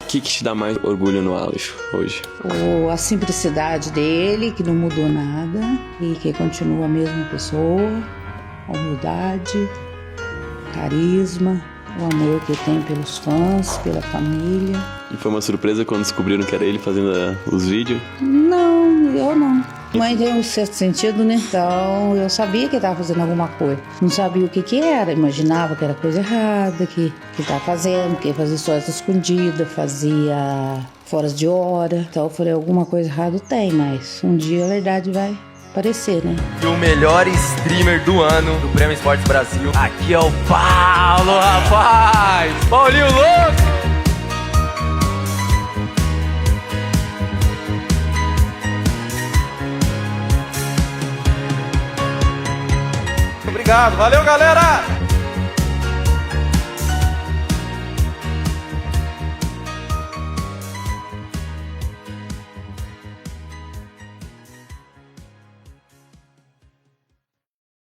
que te dá mais orgulho no Alisson hoje? A simplicidade dele, que não mudou nada e que continua a mesma pessoa, a humildade, carisma, o amor que tem pelos fãs, pela família. E foi uma surpresa quando descobriram que era ele fazendo os vídeos? Não, eu não. Mãe tem um sexto sentido, né? Então eu sabia que ele estava fazendo alguma coisa. Não sabia o que era, imaginava que era coisa errada, que ele estava fazendo, que fazia histórias escondidas, fazia fora de hora. Então eu falei, alguma coisa errada tem, mas um dia a verdade vai aparecer, né? E o melhor streamer do ano do Prêmio Esportes Brasil, aqui é o Paulo, rapaz! Paulinho louco! Obrigado, valeu galera!